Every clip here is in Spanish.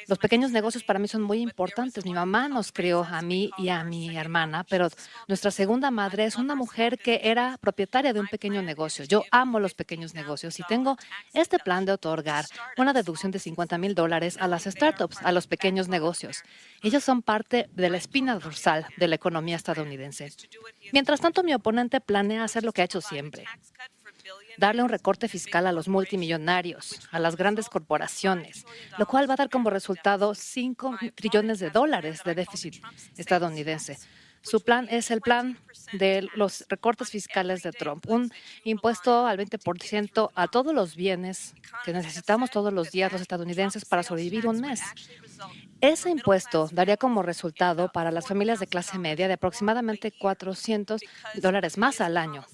Los pequeños negocios para mí son muy importantes. Mi mamá nos crió a mí y a mi hermana, pero nuestra segunda madre es una mujer que era propietaria de un pequeño negocio. Yo amo los pequeños negocios y tengo este plan de otorgar una deducción de $50,000 a las startups, a los pequeños negocios. Ellos son parte de la espina dorsal de la economía estadounidense. Mientras tanto, mi oponente planea hacer lo que ha hecho siempre: darle un recorte fiscal a los multimillonarios, a las grandes corporaciones, lo cual va a dar como resultado $5 trillones de déficit estadounidense. Su plan es el plan de los recortes fiscales de Trump, un impuesto al 20% a todos los bienes que necesitamos todos los días los estadounidenses para sobrevivir un mes. Ese impuesto daría como resultado para las familias de clase media de aproximadamente $400 más al año.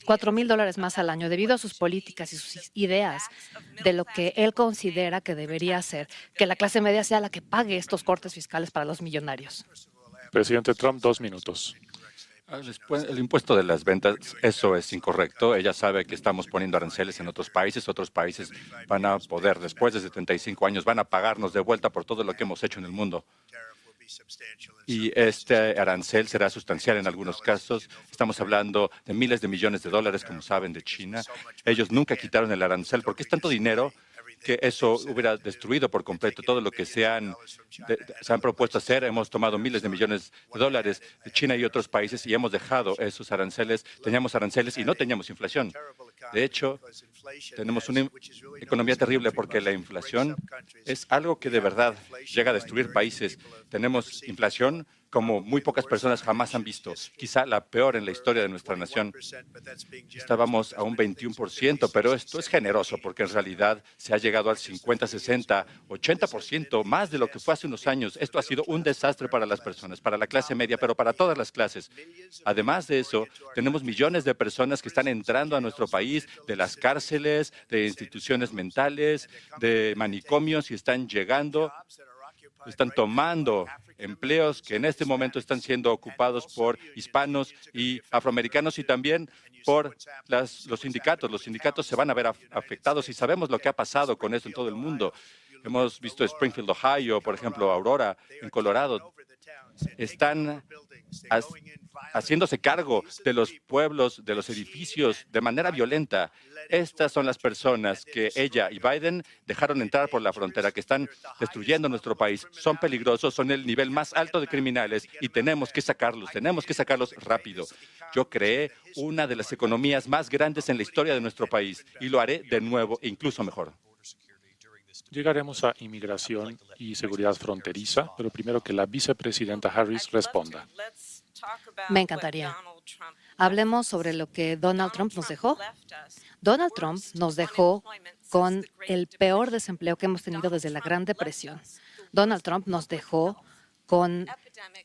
$4,000 más al año debido a sus políticas y sus ideas de lo que él considera que debería hacer, que la clase media sea la que pague estos cortes fiscales para los millonarios. Presidente Trump, 2 minutos. El impuesto de las ventas, eso es incorrecto. Ella sabe que estamos poniendo aranceles en otros países van a poder, después de 75 años, van a pagarnos de vuelta por todo lo que hemos hecho en el mundo. Y este arancel será sustancial en algunos casos. Estamos hablando de miles de millones de dólares, como saben, de China. Ellos nunca quitaron el arancel porque es tanto dinero que eso hubiera destruido por completo todo lo que se han propuesto hacer. Hemos tomado miles de millones de dólares de China y otros países y hemos dejado esos aranceles. Teníamos aranceles y no teníamos inflación. De hecho, tenemos una economía terrible porque la inflación es algo que de verdad llega a destruir países. Tenemos inflación como muy pocas personas jamás han visto, quizá la peor en la historia de nuestra nación. Estábamos a un 21%, pero esto es generoso porque en realidad se ha llegado al 50, 60, 80%, más de lo que fue hace unos años. Esto ha sido un desastre para las personas, para la clase media, pero para todas las clases. Además de eso, tenemos millones de personas que están entrando a nuestro país de las cárceles, de instituciones mentales, de manicomios y están llegando, están tomando empleos que en este momento están siendo ocupados por hispanos y afroamericanos y también por los sindicatos. Los sindicatos se van a ver afectados y sabemos lo que ha pasado con esto en todo el mundo. Hemos visto Springfield, Ohio, por ejemplo, Aurora, en Colorado. Están haciéndose cargo de los pueblos, de los edificios, de manera violenta. Estas son las personas que ella y Biden dejaron entrar por la frontera, que están destruyendo nuestro país. Son peligrosos, son el nivel más alto de criminales y tenemos que sacarlos rápido. Yo creé una de las economías más grandes en la historia de nuestro país y lo haré de nuevo e incluso mejor. Llegaremos a inmigración y seguridad fronteriza, pero primero que la vicepresidenta Harris responda. Me encantaría. Hablemos sobre lo que Donald Trump nos dejó. Donald Trump nos dejó con el peor desempleo que hemos tenido desde la Gran Depresión. Donald Trump nos dejó con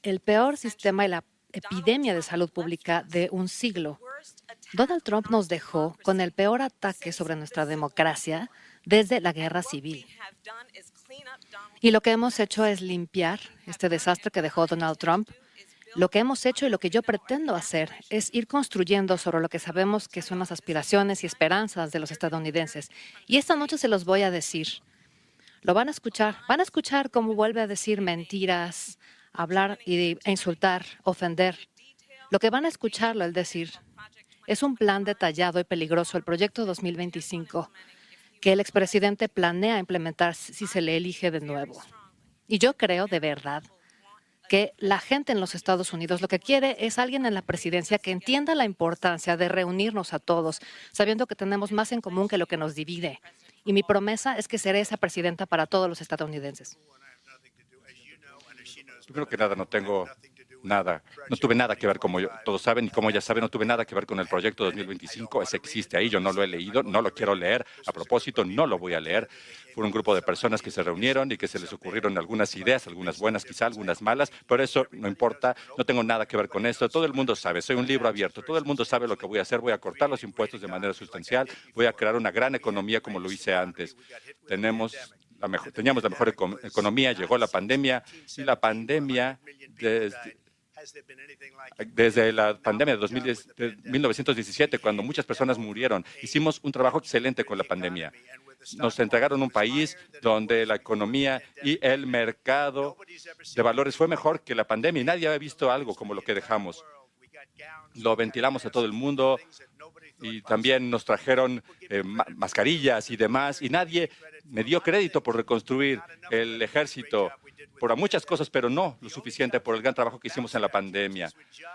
el peor sistema y la epidemia de salud pública de un siglo. Donald Trump nos dejó con el peor ataque sobre nuestra democracia desde la guerra civil. Y lo que hemos hecho es limpiar este desastre que dejó Donald Trump. Lo que hemos hecho y lo que yo pretendo hacer es ir construyendo sobre lo que sabemos que son las aspiraciones y esperanzas de los estadounidenses. Y esta noche se los voy a decir. Lo van a escuchar cómo vuelve a decir mentiras, hablar e insultar, ofender. Lo que van a escucharlo, el decir, es un plan detallado y peligroso, el Proyecto 2025, que el expresidente planea implementar si se le elige de nuevo. Y yo creo, de verdad, que la gente en los Estados Unidos lo que quiere es alguien en la presidencia que entienda la importancia de reunirnos a todos, sabiendo que tenemos más en común que lo que nos divide. Y mi promesa es que seré esa presidenta para todos los estadounidenses. Primero que nada, no tuve nada que ver, como todos saben y como ya saben, no tuve nada que ver con el proyecto 2025. Ese existe ahí, yo no lo he leído, no lo quiero leer. A propósito, no lo voy a leer. Fue un grupo de personas que se reunieron y que se les ocurrieron algunas ideas, algunas buenas, quizá algunas malas, pero eso no importa, no tengo nada que ver con eso. Todo el mundo sabe, soy un libro abierto, todo el mundo sabe lo que voy a hacer, voy a cortar los impuestos de manera sustancial, voy a crear una gran economía como lo hice antes. Teníamos la mejor economía, llegó la pandemia y la pandemia desde la pandemia de 1917, cuando muchas personas murieron, hicimos un trabajo excelente con la pandemia. nos entregaron un país donde la economía y el mercado de valores fue mejor que la pandemia y nadie había visto algo como lo que dejamos. Lo ventilamos a todo el mundo y también nos trajeron mascarillas y demás y nadie me dio crédito por reconstruir el ejército, por muchas cosas, pero no lo suficiente por el gran trabajo que hicimos en la pandemia.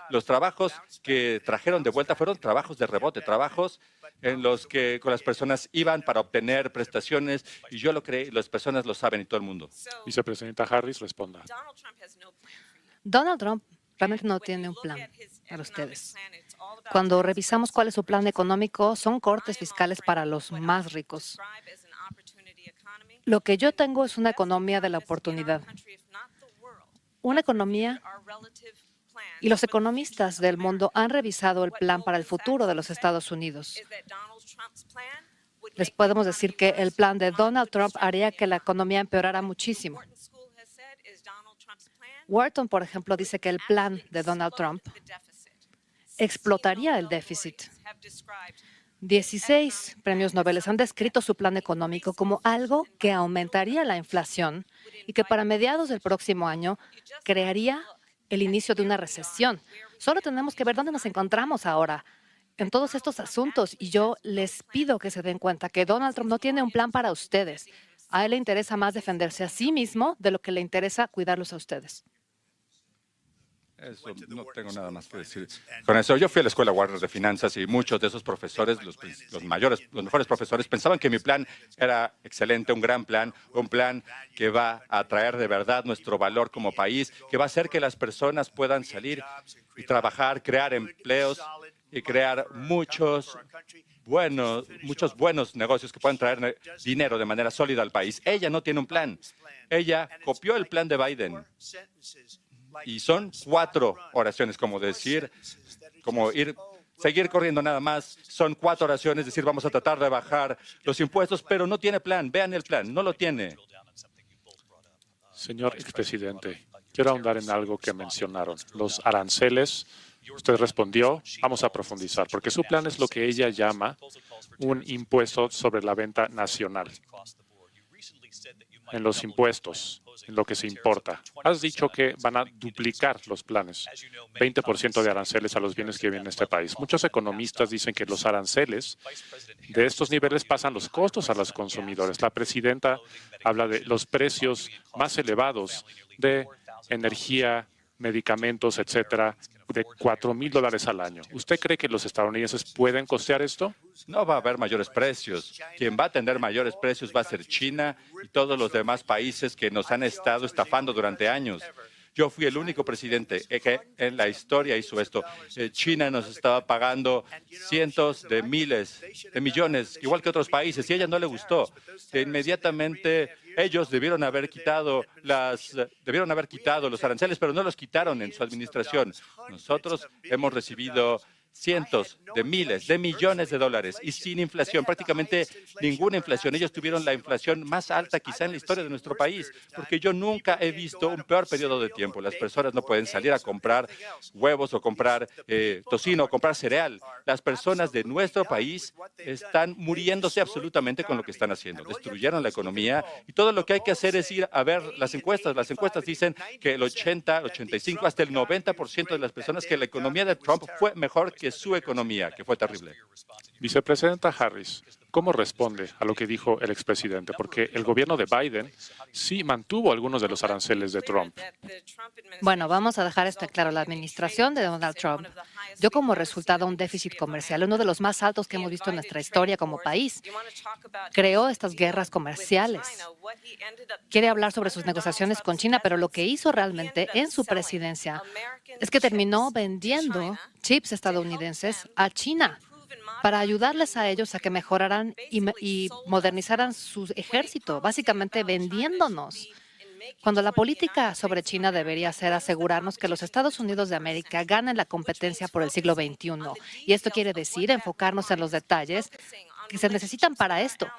Los trabajos que trajeron de vuelta fueron trabajos de rebote, trabajos en los que con las personas iban para obtener prestaciones y yo lo creí, las personas lo saben y todo el mundo. Vicepresidenta Harris, responda. Donald Trump realmente no tiene un plan para ustedes. Cuando revisamos cuál es su plan económico, son cortes fiscales para los más ricos. Lo que yo tengo es una economía de la oportunidad. Una economía, y los economistas del mundo han revisado el plan para el futuro de los Estados Unidos. Les podemos decir que el plan de Donald Trump haría que la economía empeorara muchísimo. Wharton, por ejemplo, dice que el plan de Donald Trump explotaría el déficit. 16 premios Nobel han descrito su plan económico como algo que aumentaría la inflación y que para mediados del próximo año crearía el inicio de una recesión. Solo tenemos que ver dónde nos encontramos ahora en todos estos asuntos y yo les pido que se den cuenta que Donald Trump no tiene un plan para ustedes. A él le interesa más defenderse a sí mismo de lo que le interesa cuidarlos a ustedes. Eso, no tengo nada más que decir. Con eso, yo fui a la escuela Warner de finanzas y muchos de esos profesores, los mejores profesores, pensaban que mi plan era excelente, un gran plan, un plan que va a traer de verdad nuestro valor como país, que va a hacer que las personas puedan salir y trabajar, crear empleos y crear muchos buenos negocios que puedan traer dinero de manera sólida al país. Ella no tiene un plan. Ella copió el plan de Biden. Y son 4 oraciones, seguir corriendo nada más. Son 4 oraciones, decir, vamos a tratar de bajar los impuestos, pero no tiene plan. Vean el plan, no lo tiene. Señor expresidente, quiero ahondar en algo que mencionaron. Los aranceles, usted respondió, vamos a profundizar, porque su plan es lo que ella llama un impuesto sobre la venta nacional. En los impuestos, en lo que se importa. Has dicho que van a duplicar los planes, 20% de aranceles a los bienes que vienen a este país. Muchos economistas dicen que los aranceles de estos niveles pasan los costos a los consumidores. La presidenta habla de los precios más elevados de energía, medicamentos, etcétera, de $4,000 al año. ¿Usted cree que los estadounidenses pueden costear esto? No va a haber mayores precios. Quien va a tener mayores precios va a ser China y todos los demás países que nos han estado estafando durante años. Yo fui el único presidente que en la historia hizo esto. China nos estaba pagando cientos de miles de millones, igual que otros países, y a ella no le gustó. Inmediatamente ellos debieron haber quitado los aranceles, pero no los quitaron en su administración. Nosotros hemos recibido cientos de miles de millones de dólares y sin inflación, prácticamente ninguna inflación. Ellos tuvieron la inflación más alta quizá en la historia de nuestro país, porque yo nunca he visto un peor periodo de tiempo. Las personas no pueden salir a comprar huevos o comprar tocino o comprar cereal. Las personas de nuestro país están muriéndose absolutamente con lo que están haciendo. Destruyeron la economía y todo lo que hay que hacer es ir a ver las encuestas. Las encuestas dicen que el 80, 85, hasta el 90% de las personas que la economía de Trump fue mejor que su economía, que fue terrible. Vicepresidenta Harris, ¿cómo responde a lo que dijo el expresidente? Porque el gobierno de Biden sí mantuvo algunos de los aranceles de Trump. Bueno, vamos a dejar esto claro. La administración de Donald Trump dio como resultado un déficit comercial, uno de los más altos que hemos visto en nuestra historia como país. Creó estas guerras comerciales. Quiere hablar sobre sus negociaciones con China, pero lo que hizo realmente en su presidencia es que terminó vendiendo chips estadounidenses a China para ayudarles a ellos a que mejoraran y modernizaran su ejército, básicamente vendiéndonos. Cuando la política sobre China debería ser asegurarnos que los Estados Unidos de América ganen la competencia por el siglo XXI. Y esto quiere decir enfocarnos en los detalles que se necesitan para esto.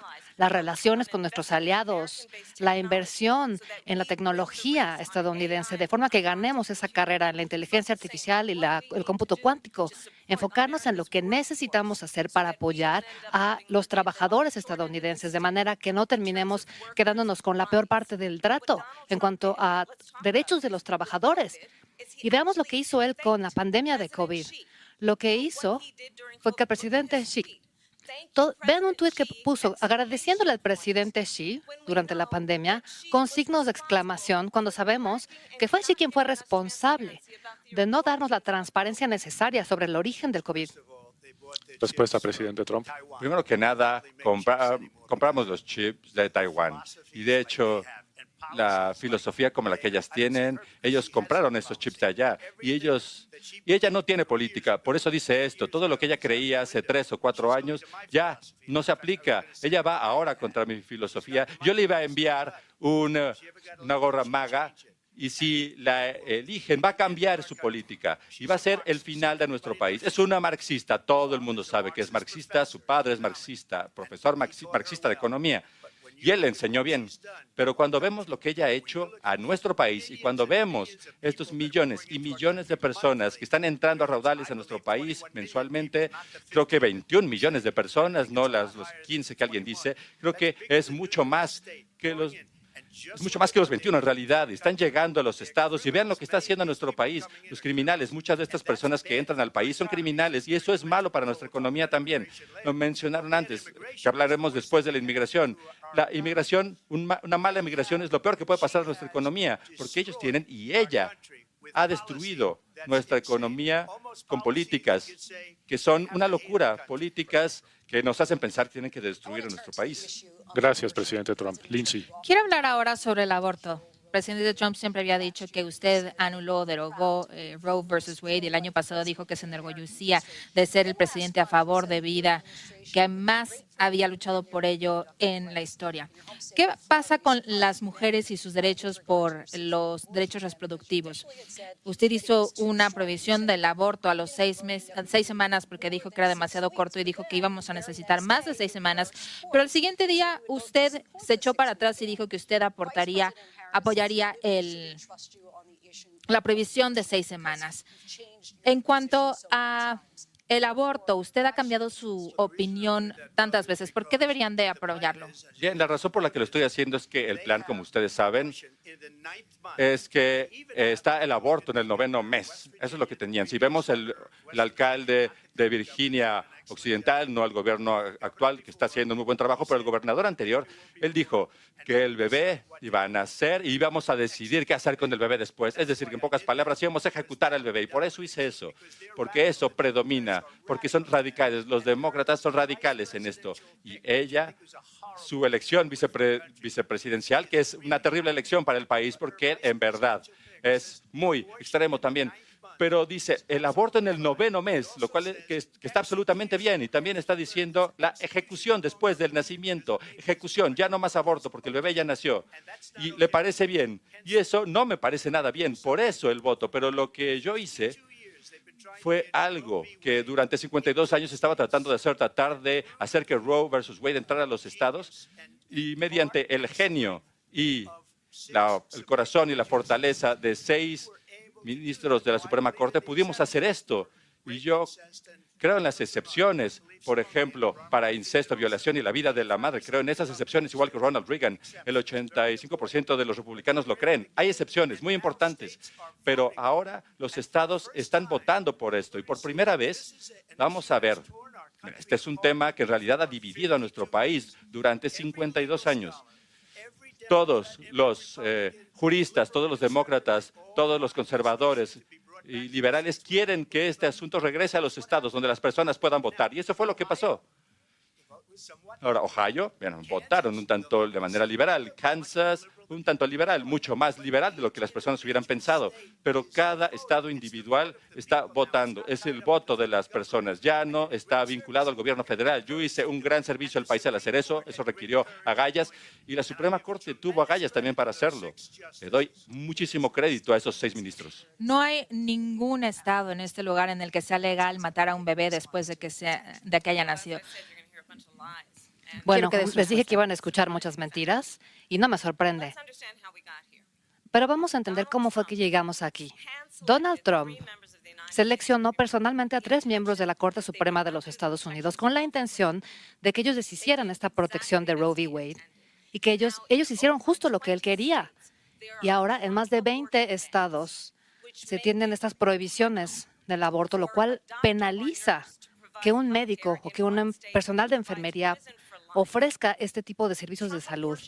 las relaciones con nuestros aliados, la inversión en la tecnología estadounidense, de forma que ganemos esa carrera en la inteligencia artificial y el cómputo cuántico. Enfocarnos en lo que necesitamos hacer para apoyar a los trabajadores estadounidenses, de manera que no terminemos quedándonos con la peor parte del trato en cuanto a derechos de los trabajadores. Y veamos lo que hizo él con la pandemia de COVID. Lo que hizo fue que el presidente Xi, vean un tuit que puso agradeciéndole al presidente Xi durante la pandemia con signos de exclamación cuando sabemos que fue Xi quien fue responsable de no darnos la transparencia necesaria sobre el origen del COVID. Respuesta, presidente Trump. Primero que nada, compramos los chips de Taiwán. Y de hecho, la filosofía como la que ellas tienen, ellos compraron estos chips de allá y ella no tiene política. Por eso dice esto, todo lo que ella creía hace 3 o 4 años ya no se aplica. Ella va ahora contra mi filosofía. Yo le iba a enviar una gorra MAGA y si la eligen va a cambiar su política y va a ser el final de nuestro país. Es una marxista, todo el mundo sabe que es marxista, su padre es marxista, profesor marxista de economía. Y él le enseñó bien. Pero cuando vemos lo que ella ha hecho a nuestro país y cuando vemos estos millones y millones de personas que están entrando a raudales a nuestro país mensualmente, creo que 21 millones de personas, no los 15 que alguien dice, creo que es mucho más que los 21 en realidad. Están llegando a los estados y vean lo que está haciendo nuestro país. Los criminales, muchas de estas personas que entran al país son criminales y eso es malo para nuestra economía también. Lo mencionaron antes, que hablaremos después de la inmigración. La inmigración, una mala inmigración es lo peor que puede pasar a nuestra economía porque ellos tienen y ella ha destruido nuestra economía con políticas que son una locura, políticas que nos hacen pensar que tienen que destruir a nuestro país. Gracias, presidente Trump. Lindsay. Quiero hablar ahora sobre el aborto. El presidente Trump siempre había dicho que usted anuló, derogó Roe versus Wade y el año pasado dijo que se enorgullecía de ser el presidente a favor de vida, que más había luchado por ello en la historia. ¿Qué pasa con las mujeres y sus derechos por los derechos reproductivos? Usted hizo una prohibición del aborto a los 6 semanas porque dijo que era demasiado corto y dijo que íbamos a necesitar más de 6 semanas, pero el siguiente día usted se echó para atrás y dijo que usted apoyaría la prohibición de 6 semanas. En cuanto a el aborto, usted ha cambiado su opinión tantas veces. ¿Por qué deberían de apoyarlo? Bien, la razón por la que lo estoy haciendo es que el plan, como ustedes saben, es que está el aborto en el 9º mes. Eso es lo que tenían. Si vemos el alcalde de Virginia Occidental, no el gobierno actual, que está haciendo un muy buen trabajo, pero el gobernador anterior, él dijo que el bebé iba a nacer y íbamos a decidir qué hacer con el bebé después. Es decir, que en pocas palabras íbamos a ejecutar al bebé. Y por eso hice eso, porque eso predomina, porque son radicales. Los demócratas son radicales en esto. Y ella, su elección vicepresidencial, que es una terrible elección para el país, porque en verdad es muy extremo también. Pero dice el aborto en el 9º mes, lo cual que está absolutamente bien. Y también está diciendo la ejecución después del nacimiento. Ejecución, ya no más aborto porque el bebé ya nació. Y le parece bien. Y eso no me parece nada bien. Por eso el voto. Pero lo que yo hice fue algo que durante 52 años estaba tratando de hacer, tratar de hacer que Roe versus Wade entrara a los estados. Y mediante el genio y el corazón y la fortaleza de 6 ministros de la Suprema Corte pudimos hacer esto. Y yo creo en las excepciones, por ejemplo, para incesto, violación y la vida de la madre. Creo en esas excepciones, igual que Ronald Reagan. El 85% de los republicanos lo creen. Hay excepciones muy importantes, pero ahora los estados están votando por esto. Y por primera vez, vamos a ver, este es un tema que en realidad ha dividido a nuestro país durante 52 años. Todos los juristas, todos los demócratas, todos los conservadores y liberales quieren que este asunto regrese a los estados donde las personas puedan votar. Y eso fue lo que pasó. Ahora, Ohio, bueno, votaron un tanto de manera liberal. Kansas, un tanto liberal, mucho más liberal de lo que las personas hubieran pensado. Pero cada estado individual está votando. Es el voto de las personas. Ya no está vinculado al gobierno federal. Yo hice un gran servicio al país al hacer eso. Eso requirió agallas. Y la Suprema Corte tuvo agallas también para hacerlo. Le doy muchísimo crédito a esos 6 ministros. No hay ningún estado en este lugar en el que sea legal matar a un bebé después de que haya nacido. Bueno, que dé su les dije que respuesta. iban a escuchar muchas mentiras y no me sorprende. Pero vamos a entender cómo fue que llegamos aquí. Donald Trump seleccionó personalmente a 3 miembros de la Corte Suprema de los Estados Unidos con la intención de que ellos deshicieran esta protección de Roe v. Wade y que ellos hicieron justo lo que él quería. Y ahora en más de 20 estados se tienen estas prohibiciones del aborto, lo cual penaliza que un médico o que un personal de enfermería ofrezca este tipo de servicios de salud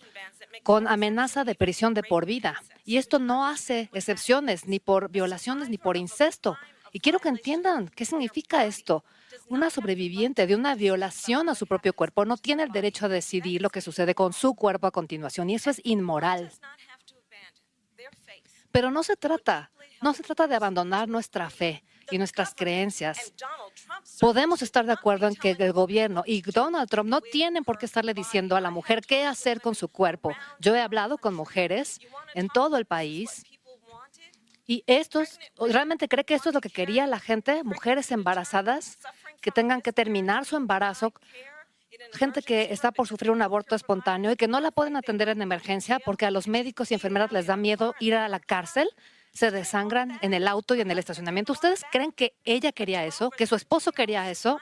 con amenaza de prisión de por vida. Y esto no hace excepciones ni por violaciones ni por incesto. Y quiero que entiendan qué significa esto. Una sobreviviente de una violación a su propio cuerpo no tiene el derecho a decidir lo que sucede con su cuerpo a continuación, y eso es inmoral. Pero no se trata de abandonar nuestra fe y nuestras creencias. Podemos estar de acuerdo en que el gobierno y Donald Trump no tienen por qué estarle diciendo a la mujer qué hacer con su cuerpo. Yo he hablado con mujeres en todo el país y ¿realmente cree que esto es lo que quería la gente? Mujeres embarazadas que tengan que terminar su embarazo, gente que está por sufrir un aborto espontáneo y que no la pueden atender en emergencia porque a los médicos y enfermeras les da miedo ir a la cárcel. Se desangran en el auto y en el estacionamiento. ¿Ustedes creen que ella quería eso? ¿Que su esposo quería eso?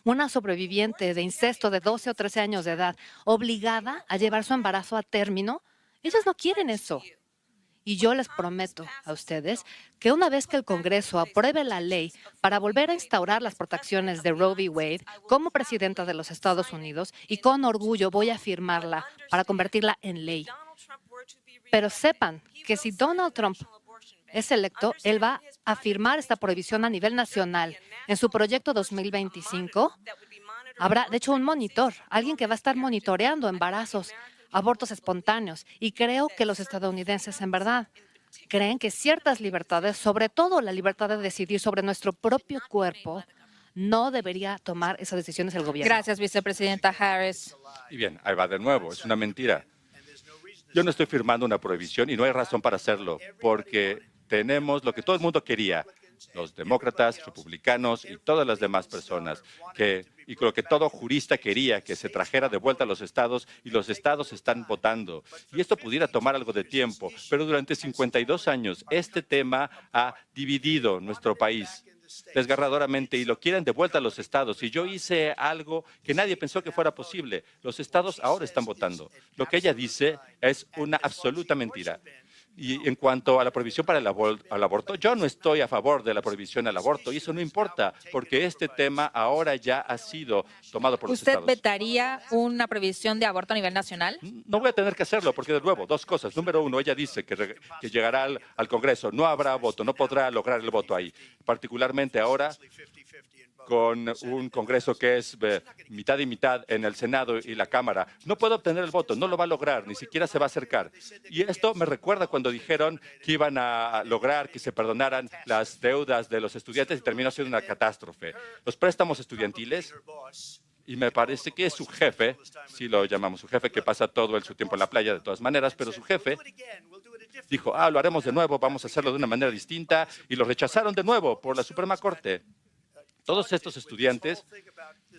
Una sobreviviente de incesto de 12 o 13 años de edad, obligada a llevar su embarazo a término. Ellos no quieren eso. Y yo les prometo a ustedes que una vez que el Congreso apruebe la ley para volver a instaurar las protecciones de Roe v. Wade como presidenta de los Estados Unidos, y con orgullo voy a firmarla para convertirla en ley. Pero sepan que si Donald Trump es electo, él va a firmar esta prohibición a nivel nacional. En su proyecto 2025 habrá, de hecho, un monitor, alguien que va a estar monitoreando embarazos, abortos espontáneos. Y creo que los estadounidenses, en verdad, creen que ciertas libertades, sobre todo la libertad de decidir sobre nuestro propio cuerpo, no debería tomar esas decisiones el gobierno. Gracias, vicepresidenta Harris. Y bien, ahí va de nuevo, es una mentira. Yo no estoy firmando una prohibición y no hay razón para hacerlo, porque tenemos lo que todo el mundo quería, los demócratas, republicanos y todas las demás personas, y lo que todo jurista quería, que se trajera de vuelta a los estados, y los estados están votando. Y esto pudiera tomar algo de tiempo, pero durante 52 años este tema ha dividido nuestro país desgarradoramente y lo quieren de vuelta a los estados. Y yo hice algo que nadie pensó que fuera posible. Los estados ahora están votando. Lo que ella dice es una absoluta mentira. Y en cuanto a la prohibición para el aborto, yo no estoy a favor de la prohibición al aborto y eso no importa porque este tema ahora ya ha sido tomado por los ¿Usted estados. vetaría una prohibición de aborto a nivel nacional? No voy a tener que hacerlo porque, de nuevo, dos cosas. Número uno, ella dice que llegará al Congreso. No habrá voto, no podrá lograr el voto ahí. Particularmente ahora con un Congreso que es mitad y mitad en el Senado y la Cámara. No puede obtener el voto, no lo va a lograr, ni siquiera se va a acercar. Y esto me recuerda cuando dijeron que iban a lograr que se perdonaran las deudas de los estudiantes y terminó siendo una catástrofe. Los préstamos estudiantiles, y me parece que es su jefe, si lo llamamos su jefe, que pasa todo su tiempo en la playa de todas maneras, pero su jefe dijo, lo haremos de nuevo, vamos a hacerlo de una manera distinta, y lo rechazaron de nuevo por la Suprema Corte. Todos estos estudiantes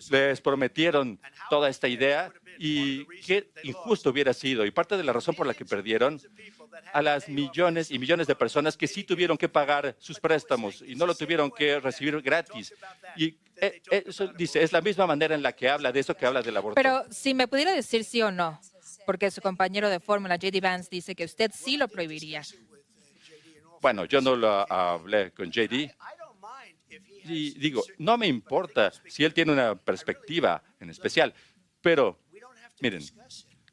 les prometieron toda esta idea y qué injusto hubiera sido. Y parte de la razón por la que perdieron a las millones y millones de personas que sí tuvieron que pagar sus préstamos y no lo tuvieron que recibir gratis. Y eso dice, es la misma manera en la que habla de eso que habla del aborto. Pero si me pudiera decir sí o no, porque su compañero de fórmula, J.D. Vance, dice que usted sí lo prohibiría. Bueno, yo no lo hablé con J.D. Y digo, no me importa si él tiene una perspectiva en especial, pero miren,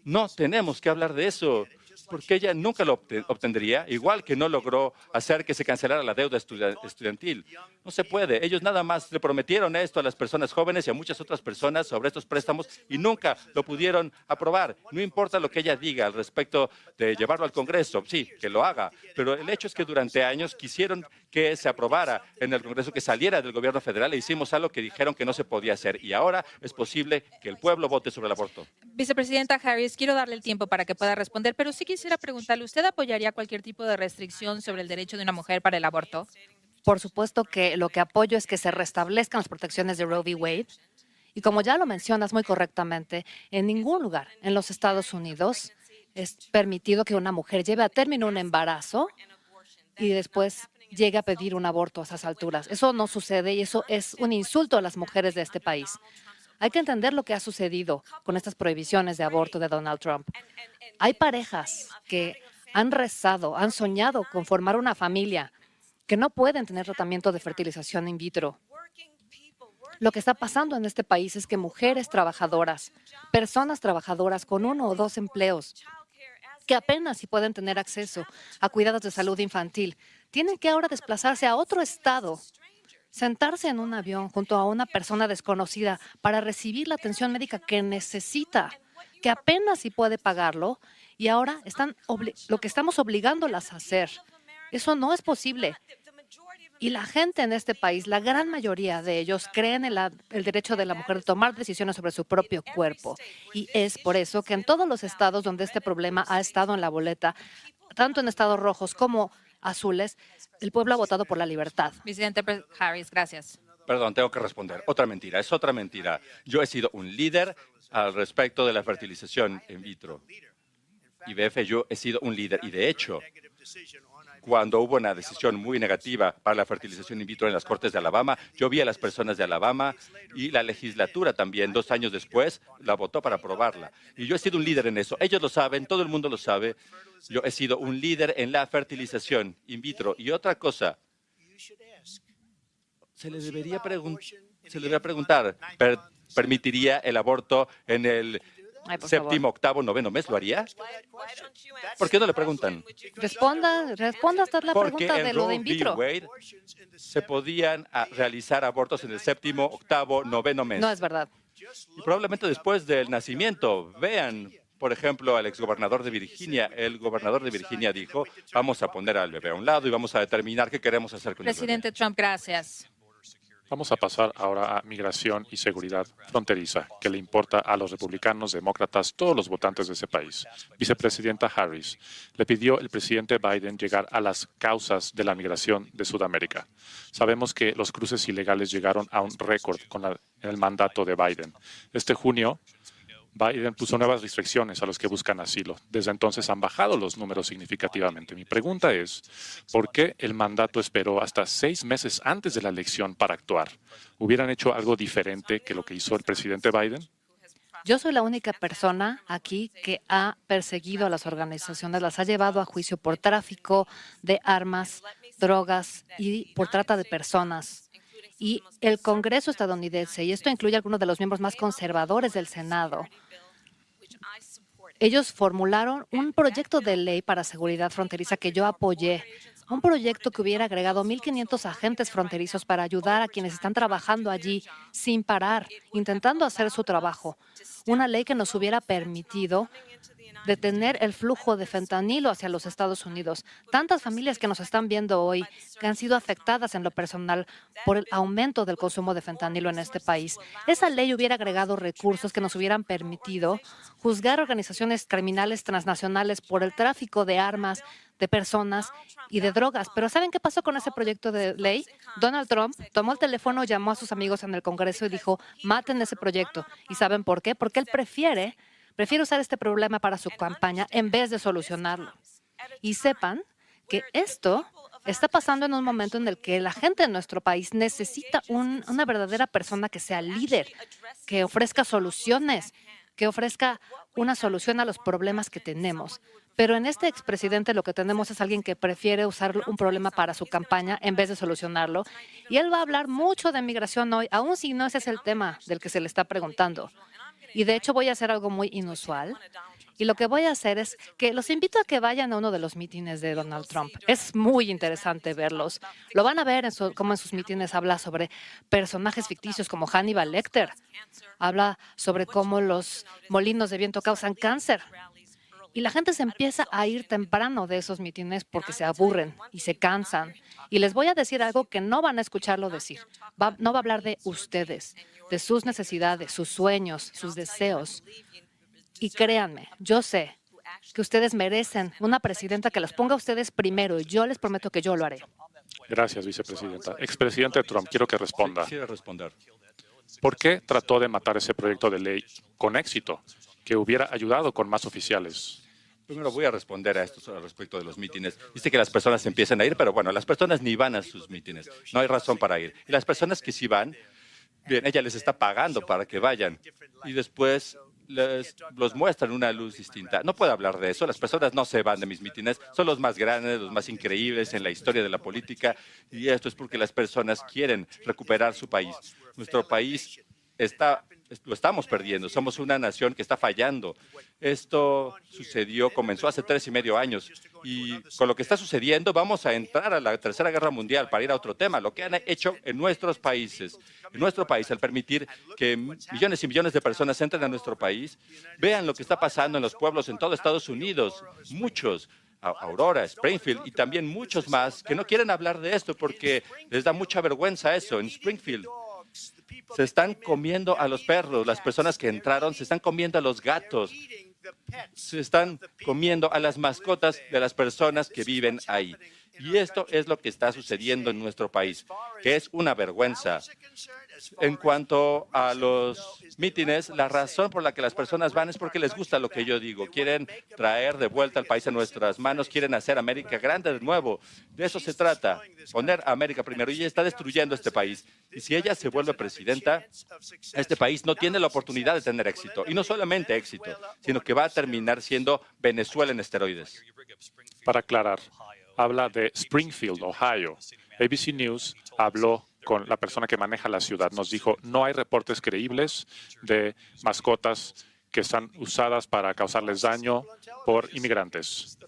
no tenemos que hablar de eso, porque ella nunca lo obtendría, igual que no logró hacer que se cancelara la deuda estudiantil. No se puede. Ellos nada más le prometieron esto a las personas jóvenes y a muchas otras personas sobre estos préstamos y nunca lo pudieron aprobar. No importa lo que ella diga al respecto de llevarlo al Congreso, sí, que lo haga, pero el hecho es que durante años quisieron que se aprobara en el Congreso, que saliera del gobierno federal e hicimos algo que dijeron que no se podía hacer y ahora es posible que el pueblo vote sobre el aborto. Vicepresidenta Harris, quiero darle el tiempo para que pueda responder, pero sí quisiera preguntarle, ¿usted apoyaría cualquier tipo de restricción sobre el derecho de una mujer para el aborto? Por supuesto que lo que apoyo es que se restablezcan las protecciones de Roe v. Wade Y como ya lo mencionas muy correctamente, en ningún lugar en los Estados Unidos es permitido que una mujer lleve a término un embarazo y después llegue a pedir un aborto a esas alturas. Eso no sucede y eso es un insulto a las mujeres de este país. Hay que entender lo que ha sucedido con estas prohibiciones de aborto de Donald Trump. Hay parejas que han rezado, han soñado con formar una familia, que no pueden tener tratamiento de fertilización in vitro. Lo que está pasando en este país es que mujeres trabajadoras, personas trabajadoras con 1 o 2 empleos, que apenas si pueden tener acceso a cuidados de salud infantil, tienen que ahora desplazarse a otro estado, sentarse en un avión junto a una persona desconocida para recibir la atención médica que necesita, que apenas si puede pagarlo, y ahora lo que estamos obligándolas a hacer. Eso no es posible. Y la gente en este país, la gran mayoría de ellos, creen en el derecho de la mujer de tomar decisiones sobre su propio cuerpo. Y es por eso que en todos los estados donde este problema ha estado en la boleta, tanto en estados rojos como azules, el pueblo ha votado por la libertad. Presidente Harris, gracias. Perdón, tengo que responder. Otra mentira, es otra mentira. Yo he sido un líder al respecto de la fertilización in vitro. IVF, yo he sido un líder y de hecho, cuando hubo una decisión muy negativa para la fertilización in vitro en las Cortes de Alabama, yo vi a las personas de Alabama y la legislatura también, 2 años después, la votó para aprobarla. Y yo he sido un líder en eso. Ellos lo saben, todo el mundo lo sabe. Yo he sido un líder en la fertilización in vitro. Y otra cosa, se le debería preguntar, ¿permitiría el aborto en el séptimo, octavo, noveno mes? ¿Lo haría? ¿Por qué no le preguntan? Responda usted la Porque pregunta de en lo de Roe in v. vitro. Wade se podían realizar abortos en el séptimo, octavo, noveno mes. No es verdad. Y probablemente después del nacimiento. Vean, por ejemplo, al exgobernador de Virginia. El gobernador de Virginia dijo, vamos a poner al bebé a un lado y vamos a determinar qué queremos hacer con el bebé. Presidente Trump, gracias. Vamos a pasar ahora a migración y seguridad fronteriza, que le importa a los republicanos, demócratas, todos los votantes de ese país. Vicepresidenta Harris, le pidió el presidente Biden llegar a las causas de la migración de Sudamérica. Sabemos que los cruces ilegales llegaron a un récord en el mandato de Biden. Este junio, Biden puso nuevas restricciones a los que buscan asilo. Desde entonces han bajado los números significativamente. Mi pregunta es, ¿por qué el mandato esperó hasta 6 meses antes de la elección para actuar? ¿Hubieran hecho algo diferente que lo que hizo el presidente Biden? Yo soy la única persona aquí que ha perseguido a las organizaciones, las ha llevado a juicio por tráfico de armas, drogas y por trata de personas. Y el Congreso estadounidense, y esto incluye a algunos de los miembros más conservadores del Senado, ellos formularon un proyecto de ley para seguridad fronteriza que yo apoyé, un proyecto que hubiera agregado 1,500 agentes fronterizos para ayudar a quienes están trabajando allí sin parar, intentando hacer su trabajo. Una ley que nos hubiera permitido detener el flujo de fentanilo hacia los Estados Unidos. Tantas familias que nos están viendo hoy que han sido afectadas en lo personal por el aumento del consumo de fentanilo en este país. Esa ley hubiera agregado recursos que nos hubieran permitido juzgar organizaciones criminales transnacionales por el tráfico de armas, de personas y de drogas. Pero ¿saben qué pasó con ese proyecto de ley? Donald Trump tomó el teléfono, llamó a sus amigos en el Congreso y dijo, maten ese proyecto. ¿Y saben por qué? Porque él prefiere usar este problema para su campaña en vez de solucionarlo. Y sepan que esto está pasando en un momento en el que la gente de nuestro país necesita una verdadera persona que sea líder, que ofrezca soluciones, que ofrezca una solución a los problemas que tenemos. Pero en este expresidente lo que tenemos es alguien que prefiere usar un problema para su campaña en vez de solucionarlo. Y él va a hablar mucho de migración hoy, aun si no ese es el tema del que se le está preguntando. Y de hecho voy a hacer algo muy inusual. Y lo que voy a hacer es que los invito a que vayan a uno de los mítines de Donald Trump. Es muy interesante verlos. Lo van a ver cómo en sus mítines habla sobre personajes ficticios como Hannibal Lecter. Habla sobre cómo los molinos de viento causan cáncer. Y la gente se empieza a ir temprano de esos mítines porque se aburren y se cansan. Y les voy a decir algo que no van a escucharlo decir. No va a hablar de ustedes, de sus necesidades, sus sueños, sus deseos. Y créanme, yo sé que ustedes merecen una presidenta que las ponga a ustedes primero y yo les prometo que yo lo haré. Gracias, vicepresidenta. Expresidente Trump, quiero que responda. Quiero responder. ¿Por qué trató de matar ese proyecto de ley con éxito, que hubiera ayudado con más oficiales? Primero voy a responder a esto al respecto de los mítines. Dice que las personas empiezan a ir, pero bueno, las personas ni van a sus mítines. No hay razón para ir. Y las personas que sí van, bien, ella les está pagando para que vayan. Y después los muestran una luz distinta. No puedo hablar de eso. Las personas no se van de mis mítines. Son los más grandes, los más increíbles en la historia de la política. Y esto es porque las personas quieren recuperar su país. Nuestro país lo estamos perdiendo. Somos una nación que está fallando. Esto comenzó hace 3.5 años. Y con lo que está sucediendo, vamos a entrar a la Tercera Guerra Mundial, para ir a otro tema. Lo que han hecho en nuestros países, en nuestro país, al permitir que millones y millones de personas entren a nuestro país, vean lo que está pasando en los pueblos en todo Estados Unidos. Muchos, Aurora, Springfield y también muchos más que no quieren hablar de esto porque les da mucha vergüenza eso. En Springfield se están comiendo a los perros, las personas que entraron se están comiendo a los gatos, se están comiendo a las mascotas de las personas que viven ahí. Y esto es lo que está sucediendo en nuestro país, que es una vergüenza. En cuanto a los mítines, la razón por la que las personas van es porque les gusta lo que yo digo. Quieren traer de vuelta al país a nuestras manos, quieren hacer América grande de nuevo. De eso se trata, poner a América primero. Y ella está destruyendo este país. Y si ella se vuelve presidenta, este país no tiene la oportunidad de tener éxito. Y no solamente éxito, sino que va a terminar siendo Venezuela en esteroides. Para aclarar, habla de Springfield, Ohio. ABC News habló con la persona que maneja la ciudad. Nos dijo, no hay reportes creíbles de mascotas que están usadas para causarles daño por inmigrantes.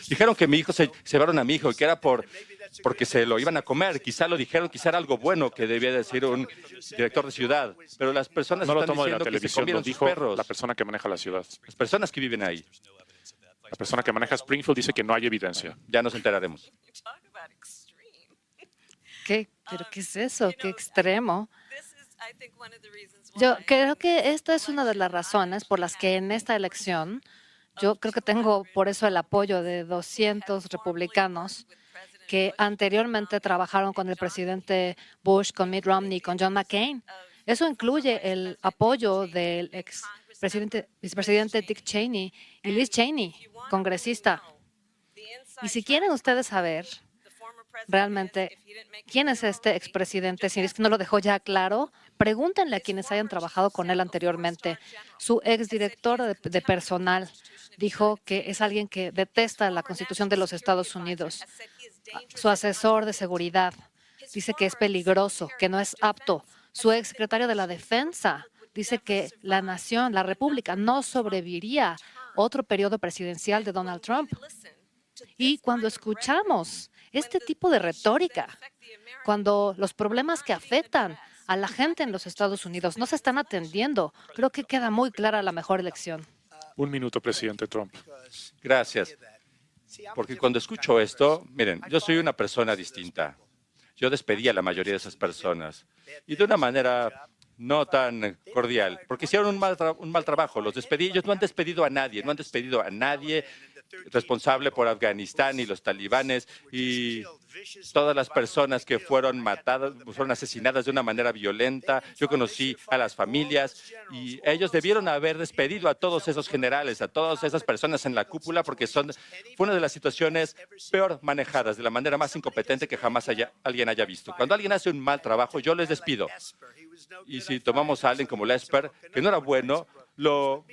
Dijeron que mi hijo se llevaron a mi hijo y que era porque se lo iban a comer. Quizá lo dijeron, quizá era algo bueno que debía decir un director de ciudad. Pero las personas No lo están tomó de la diciendo que se televisión, lo comieron sus dijo perros. la persona que maneja la ciudad. Las personas que viven ahí. La persona que maneja Springfield dice que no hay evidencia. Ya nos enteraremos. ¿Pero qué es eso? ¡Qué extremo! Yo creo que esta es una de las razones por las que en esta elección, yo creo que tengo por eso el apoyo de 200 republicanos que anteriormente trabajaron con el presidente Bush, con Mitt Romney, con John McCain. Eso incluye el apoyo del vicepresidente Dick Cheney y Liz Cheney, congresista. Y si quieren ustedes saber realmente quién es este expresidente, si es que no lo dejó ya claro, pregúntenle a quienes hayan trabajado con él anteriormente. Su exdirector de personal dijo que es alguien que detesta la Constitución de los Estados Unidos. Su asesor de seguridad dice que es peligroso, que no es apto. Su exsecretario de la Defensa dice que la nación, la República, no sobreviviría otro periodo presidencial de Donald Trump. Y cuando escuchamos este tipo de retórica, cuando los problemas que afectan a la gente en los Estados Unidos no se están atendiendo, creo que queda muy clara la mejor elección. Un minuto, presidente Trump. Gracias. Porque cuando escucho esto, miren, yo soy una persona distinta. Yo despedí a la mayoría de esas personas y de una manera no tan cordial, porque hicieron un mal trabajo. Los despedí. Ellos no han despedido a nadie, no han despedido a nadie responsable por Afganistán y los talibanes y todas las personas que fueron matadas, fueron asesinadas de una manera violenta. Yo conocí a las familias y ellos debieron haber despedido a todos esos generales, a todas esas personas en la cúpula, porque fue una de las situaciones peor manejadas, de la manera más incompetente que jamás alguien haya visto. Cuando alguien hace un mal trabajo, yo les despido. Y si tomamos a alguien como Lesper, que no era bueno, lo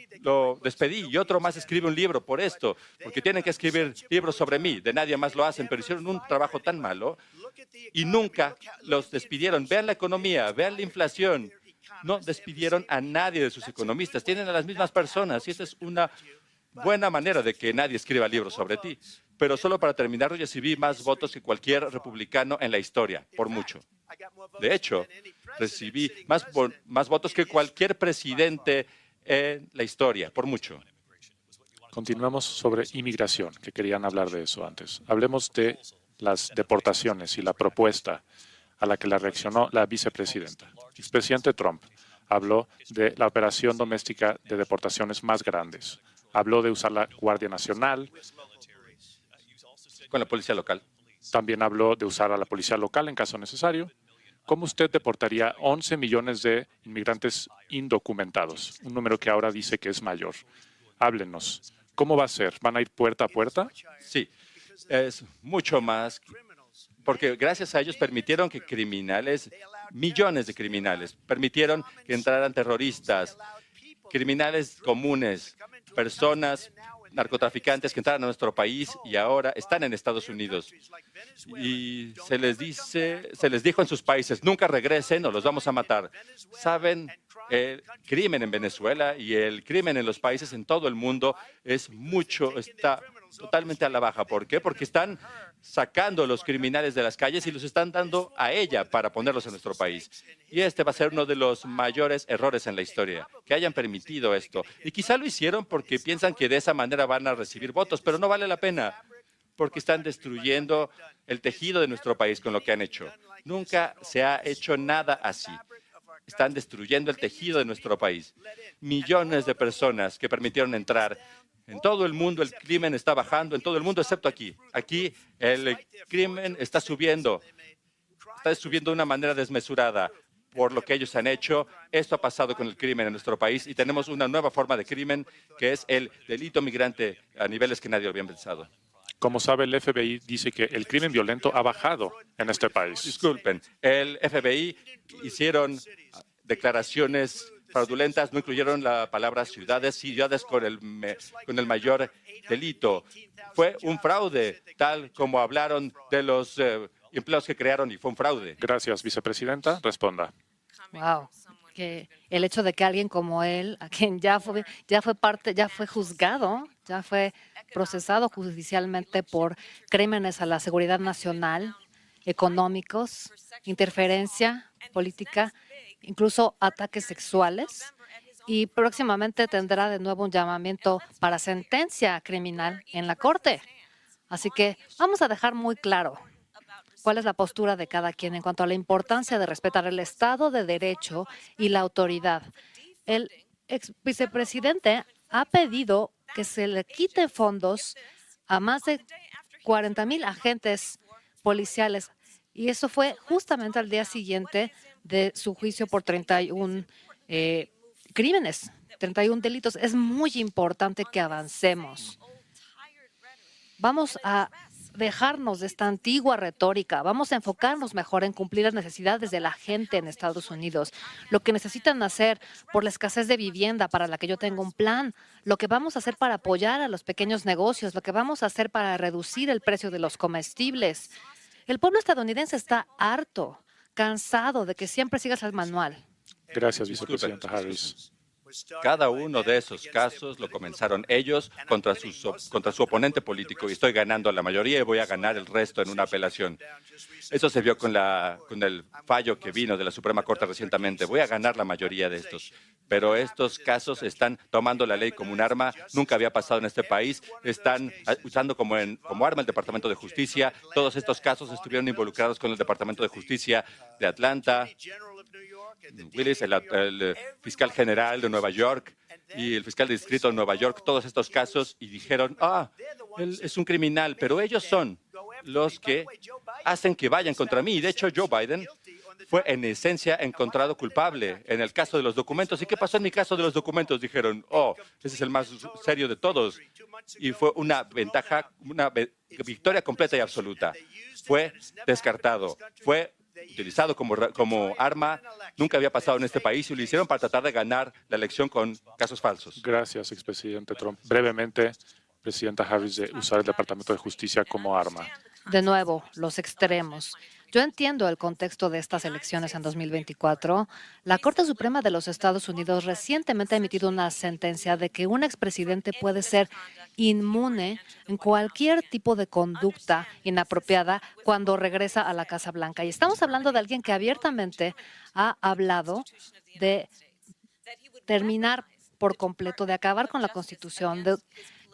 despedí y otro más escribe un libro por esto, porque tienen que escribir libros sobre mí. De nadie más lo hacen, pero hicieron un trabajo tan malo y nunca los despidieron. Vean la economía, vean la inflación. No despidieron a nadie de sus economistas. Tienen a las mismas personas y esta es una buena manera de que nadie escriba libros sobre ti. Pero solo para terminar, recibí más votos que cualquier republicano en la historia, por mucho. De hecho, recibí más votos que cualquier presidente en la historia, por mucho. Continuamos sobre inmigración, que querían hablar de eso antes. Hablemos de las deportaciones y la propuesta a la que la reaccionó la vicepresidenta. El expresidente Trump habló de la operación doméstica de deportaciones más grandes. Habló de usar la Guardia Nacional. Con la policía local. También habló de usar a la policía local en caso necesario. ¿cómo usted deportaría 11 millones de inmigrantes indocumentados? Un número que ahora dice que es mayor. Háblenos. ¿Cómo va a ser? ¿Van a ir puerta a puerta? Sí, es mucho más, porque gracias a ellos permitieron que criminales, millones de criminales, permitieron que entraran terroristas, criminales comunes, personas, narcotraficantes que entraron a nuestro país y ahora están en Estados Unidos. Y se les dijo en sus países, nunca regresen o los vamos a matar. ¿Saben? El crimen en Venezuela y el crimen en los países en todo el mundo está totalmente a la baja. ¿Por qué? Porque están sacando a los criminales de las calles y los están dando a ella para ponerlos en nuestro país. Y este va a ser uno de los mayores errores en la historia, que hayan permitido esto. Y quizá lo hicieron porque piensan que de esa manera van a recibir votos, pero no vale la pena, porque están destruyendo el tejido de nuestro país con lo que han hecho. Nunca se ha hecho nada así. Están destruyendo el tejido de nuestro país. Millones de personas que permitieron entrar. En todo el mundo el crimen está bajando, en todo el mundo excepto aquí. Aquí el crimen está subiendo de una manera desmesurada por lo que ellos han hecho. Esto ha pasado con el crimen en nuestro país y tenemos una nueva forma de crimen que es el delito migrante a niveles que nadie había pensado. Como sabe, el FBI dice que el crimen violento ha bajado en este país. Disculpen, el FBI hicieron declaraciones fraudulentas, no incluyeron la palabra ciudades con el mayor delito. Fue un fraude, tal como hablaron de los empleos que crearon y fue un fraude. Gracias, vicepresidenta. Responda. Wow. Que el hecho de que alguien como él, a quien ya fue juzgado, ya fue procesado judicialmente por crímenes a la seguridad nacional, económicos, interferencia política, incluso ataques sexuales, y próximamente tendrá de nuevo un llamamiento para sentencia criminal en la Corte. Así que vamos a dejar muy claro cuál es la postura de cada quien en cuanto a la importancia de respetar el Estado de Derecho y la autoridad. El ex vicepresidente ha pedido que se le quite fondos a más de 40,000 agentes policiales, y eso fue justamente al día siguiente de su juicio por 31 crímenes, 31 delitos. Es muy importante que avancemos. Vamos a dejarnos de esta antigua retórica. Vamos a enfocarnos mejor en cumplir las necesidades de la gente en Estados Unidos, lo que necesitan hacer por la escasez de vivienda para la que yo tengo un plan, lo que vamos a hacer para apoyar a los pequeños negocios, lo que vamos a hacer para reducir el precio de los comestibles. El pueblo estadounidense está harto, cansado de que siempre sigas el manual. Gracias, vicepresidenta Harris. Cada uno de esos casos lo comenzaron ellos contra su oponente político y estoy ganando la mayoría y voy a ganar el resto en una apelación. Eso se vio con el fallo que vino de la Suprema Corte recientemente. Voy a ganar la mayoría de estos. Pero estos casos están tomando la ley como un arma. Nunca había pasado en este país. Están usando como arma el Departamento de Justicia. Todos estos casos estuvieron involucrados con el Departamento de Justicia de Atlanta, Willis, el fiscal general de Nueva York y el fiscal de distrito de Nueva York, todos estos casos, y dijeron, él es un criminal, pero ellos son los que hacen que vayan contra mí. Y de hecho, Joe Biden fue en esencia encontrado culpable en el caso de los documentos. ¿Y qué pasó en mi caso de los documentos? Dijeron, ese es el más serio de todos. Y fue una victoria completa y absoluta. Fue descartado, fue utilizado como arma. Nunca había pasado en este país y lo hicieron para tratar de ganar la elección con casos falsos. Gracias, expresidente Trump. Brevemente, presidenta Harris, de usar el Departamento de Justicia como arma. De nuevo, los extremos. Yo entiendo el contexto de estas elecciones en 2024. La Corte Suprema de los Estados Unidos recientemente ha emitido una sentencia de que un expresidente puede ser inmune en cualquier tipo de conducta inapropiada cuando regresa a la Casa Blanca. Y estamos hablando de alguien que abiertamente ha hablado de terminar por completo, de acabar con la Constitución,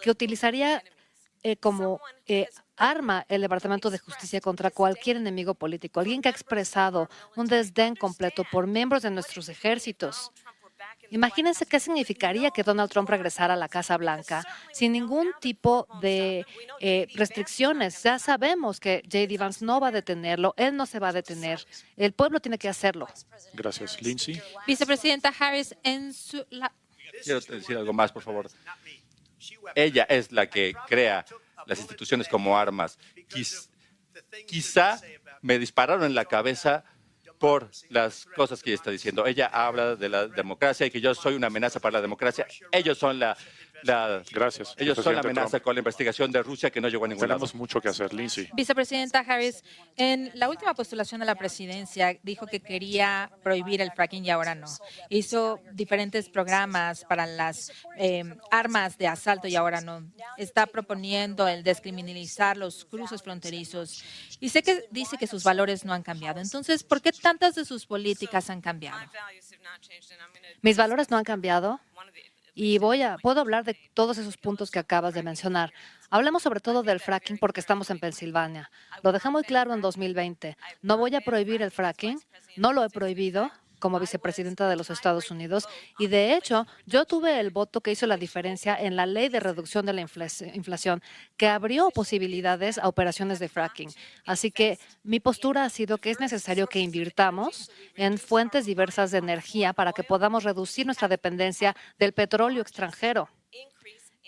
que utilizaría como arma el Departamento de Justicia contra cualquier enemigo político, alguien que ha expresado un desdén completo por miembros de nuestros ejércitos. Imagínense qué significaría que Donald Trump regresara a la Casa Blanca sin ningún tipo de restricciones. Ya sabemos que J.D. Vance no va a detenerlo, él no se va a detener. El pueblo tiene que hacerlo. Gracias. Lindsay. Vicepresidenta Harris, Quiero decir algo más, por favor. Ella es la que crea las instituciones como armas. Quizá me dispararon en la cabeza por las cosas que ella está diciendo. Ella habla de la democracia y que yo soy una amenaza para la democracia. Ellos son Gracias. ellos son la Presidente amenaza Trump. con la investigación de Rusia que no llegó a ningún lado. Tenemos mucho que hacer. Lindsay. Vicepresidenta Harris, en la última postulación a la presidencia dijo que quería prohibir el fracking y ahora no. Hizo diferentes programas para las armas de asalto y ahora no. Está proponiendo el descriminalizar los cruces fronterizos y sé que dice que sus valores no han cambiado. Entonces, ¿por qué tantas de sus políticas han cambiado? Mis valores no han cambiado y puedo hablar de todos esos puntos que acabas de mencionar. Hablemos sobre todo del fracking porque estamos en Pensilvania. Lo dejé muy claro en 2020. No voy a prohibir el fracking, no lo he prohibido como vicepresidenta de los Estados Unidos y de hecho yo tuve el voto que hizo la diferencia en la ley de reducción de la inflación que abrió posibilidades a operaciones de fracking. Así que mi postura ha sido que es necesario que invirtamos en fuentes diversas de energía para que podamos reducir nuestra dependencia del petróleo extranjero.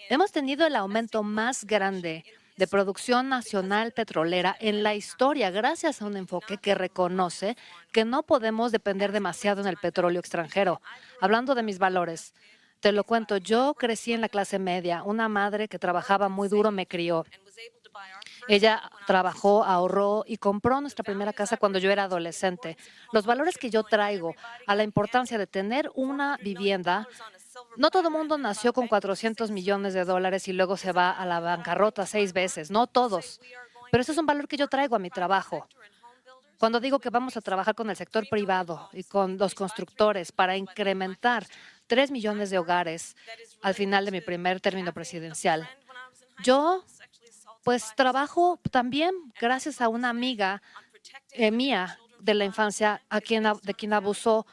Hemos tenido el aumento más grande de producción nacional petrolera en la historia, gracias a un enfoque que reconoce que no podemos depender demasiado en el petróleo extranjero. Hablando de mis valores, te lo cuento, yo crecí en la clase media, una madre que trabajaba muy duro me crió. Ella trabajó, ahorró y compró nuestra primera casa cuando yo era adolescente. Los valores que yo traigo a la importancia de tener una vivienda. No todo el mundo nació con $400 millones y luego se va a la bancarrota 6 veces. No todos. Pero ese es un valor que yo traigo a mi trabajo. Cuando digo que vamos a trabajar con el sector privado y con los constructores para incrementar 3 millones de hogares al final de mi primer término presidencial, yo pues trabajo también gracias a una amiga mía de la infancia de quien abusó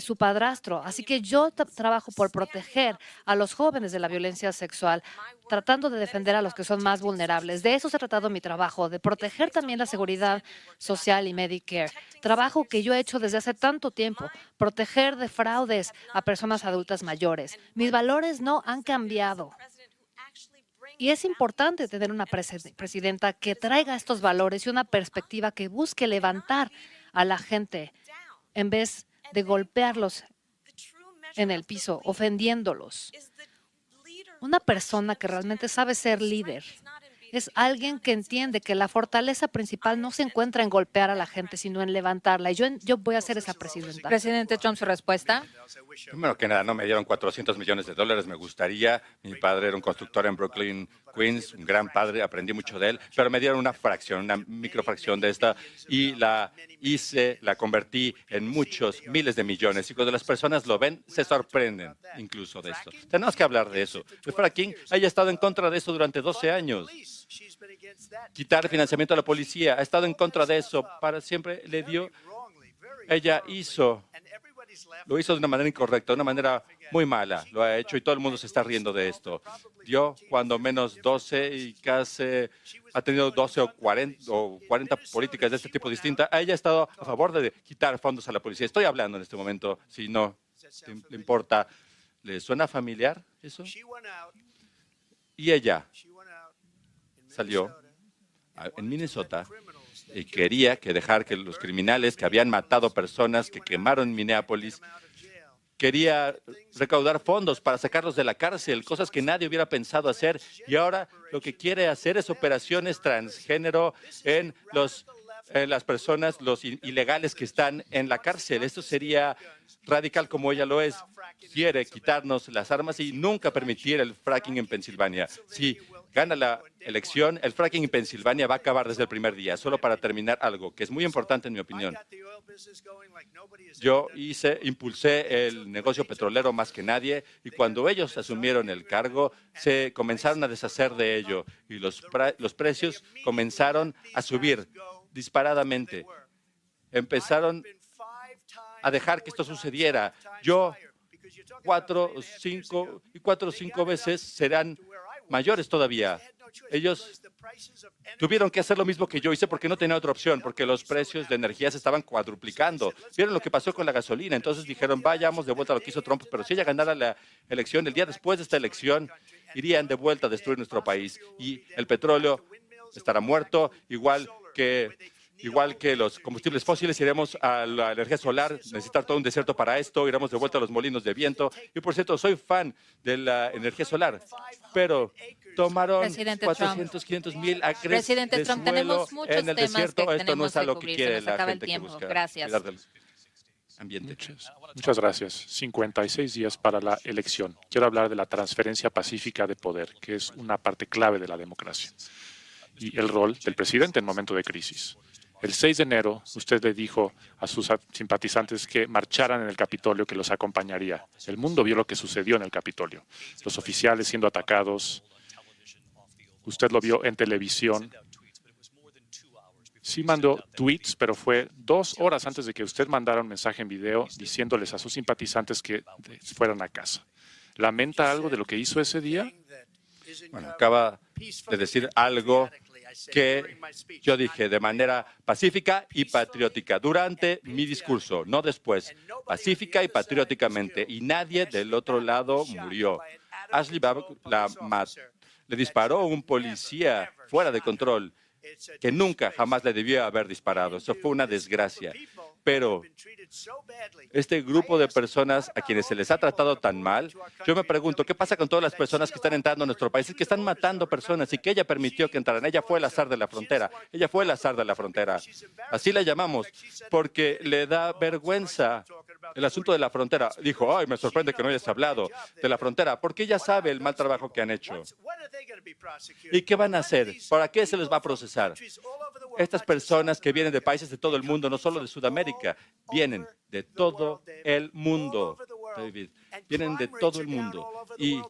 su padrastro. Así que yo trabajo por proteger a los jóvenes de la violencia sexual, tratando de defender a los que son más vulnerables. De eso se ha tratado mi trabajo, de proteger también la seguridad social y Medicare. Trabajo que yo he hecho desde hace tanto tiempo, proteger de fraudes a personas adultas mayores. Mis valores no han cambiado. Y es importante tener una presidenta que traiga estos valores y una perspectiva que busque levantar a la gente en vez de golpearlos en el piso, ofendiéndolos. Una persona que realmente sabe ser líder es alguien que entiende que la fortaleza principal no se encuentra en golpear a la gente, sino en levantarla. Y yo voy a ser esa presidenta. Presidente Trump, su respuesta. Primero que nada, no me dieron $400 millones. Me gustaría. Mi padre era un constructor en Brooklyn, Queens, un gran padre, aprendí mucho de él, pero me dieron una fracción, una microfracción de esta y la convertí en muchos, miles de millones. Y cuando las personas lo ven, se sorprenden incluso de esto. Tenemos que hablar de eso. El fracking haya estado en contra de eso durante 12 años. Quitar financiamiento a la policía, ha estado en contra de eso. Para siempre le dio. Ella lo hizo de una manera incorrecta, de una manera muy mala. Lo ha hecho y todo el mundo se está riendo de esto. Dio cuando menos 12 y casi ha tenido 12 o 40 políticas de este tipo distintas. Ella ha estado a favor de quitar fondos a la policía. Estoy hablando en este momento, si no le importa. ¿Le suena familiar eso? Y ella salió en Minnesota y quería dejar que los criminales que habían matado personas, que quemaron Minneapolis, quería recaudar fondos para sacarlos de la cárcel, cosas que nadie hubiera pensado hacer. Y ahora lo que quiere hacer es operaciones transgénero en las personas, los ilegales que están en la cárcel. Esto sería radical como ella lo es. Quiere quitarnos las armas y nunca permitir el fracking en Pensilvania. Si gana la elección, el fracking en Pensilvania va a acabar desde el primer día. Solo para terminar, algo que es muy importante en mi opinión. Yo impulsé el negocio petrolero más que nadie y cuando ellos asumieron el cargo, se comenzaron a deshacer de ello y los precios comenzaron a subir disparadamente. Empezaron a dejar que esto sucediera. Yo 4 o 5 veces serán mayores todavía. Ellos tuvieron que hacer lo mismo que yo hice porque no tenía otra opción, porque los precios de energía se estaban cuadruplicando. Vieron lo que pasó con la gasolina, entonces dijeron, vayamos de vuelta a lo que hizo Trump, pero si ella ganara la elección, el día después de esta elección, irían de vuelta a destruir nuestro país. Y el petróleo estará muerto, igual que los combustibles fósiles, iremos a la energía solar, necesitar todo un desierto para esto, iremos de vuelta a los molinos de viento. Y por cierto, soy fan de la energía solar, pero tomaron Presidente 400, 500 mil acres Presidente de Trump, suelo tenemos muchos en el temas desierto. que Esto no es tenemos que algo que cubrir. Se quiere nos la acaba el gente que tiempo. busca Gracias. cuidar del ambiente. Muchas gracias. 56 días para la elección. Quiero hablar de la transferencia pacífica de poder, que es una parte clave de la democracia, y el rol del presidente en momento de crisis. El 6 de enero, usted le dijo a sus simpatizantes que marcharan en el Capitolio, que los acompañaría. El mundo vio lo que sucedió en el Capitolio. Los oficiales siendo atacados. Usted lo vio en televisión. Sí mandó tweets, pero fue 2 horas antes de que usted mandara un mensaje en video diciéndoles a sus simpatizantes que fueran a casa. ¿Lamenta algo de lo que hizo ese día? Bueno, acaba de decir algo que yo dije de manera pacífica y patriótica durante mi discurso, no después, pacífica y patrióticamente, y nadie del otro lado murió. Ashley Babbitt le disparó a un policía fuera de control que nunca, jamás le debió haber disparado. Eso fue una desgracia. Pero este grupo de personas a quienes se les ha tratado tan mal, yo me pregunto, ¿qué pasa con todas las personas que están entrando a nuestro país y que están matando personas y que ella permitió que entraran? Ella fue el azar de la frontera. Ella fue el azar de la frontera. Así la llamamos, porque le da vergüenza el asunto de la frontera. Dijo, ay, me sorprende que no hayas hablado de la frontera, porque ella sabe el mal trabajo que han hecho. ¿Y qué van a hacer? ¿Para qué se les va a procesar? Estas personas que vienen de países de todo el mundo, no solo de Sudamérica, vienen de todo el mundo, David. Vienen de todo el mundo. Y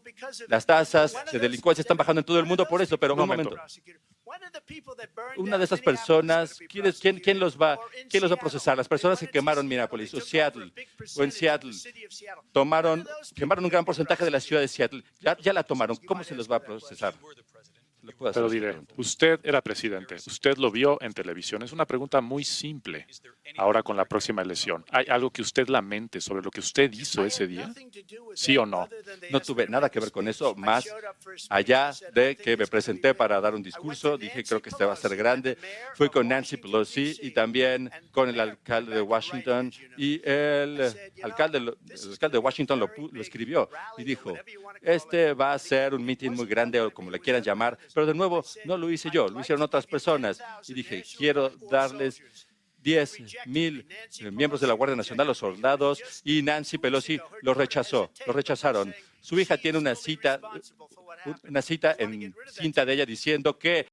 las tasas de delincuencia están bajando en todo el mundo por eso, pero un momento. Una de esas personas, ¿quién los va a procesar? Las personas que quemaron Minneapolis o Seattle, o en Seattle, quemaron un gran porcentaje de la ciudad de Seattle. Ya la tomaron. ¿Cómo se los va a procesar? Pero diré, usted era presidente, usted lo vio en televisión. Es una pregunta muy simple. Ahora con la próxima elección, ¿hay algo que usted lamente sobre lo que usted hizo ese día? ¿Sí o no? No tuve nada que ver con eso, más allá de que me presenté para dar un discurso. Dije, creo que este va a ser grande. Fui con Nancy Pelosi y también con el alcalde de Washington. Y el alcalde de Washington lo escribió y dijo, este va a ser un mitin muy grande o como le quieran llamar. Pero de nuevo, no lo hice yo, lo hicieron otras personas. Y dije, quiero darles 10,000 miembros de la Guardia Nacional, los soldados, y Nancy Pelosi lo rechazaron. Su hija tiene una cita en cinta de ella diciendo que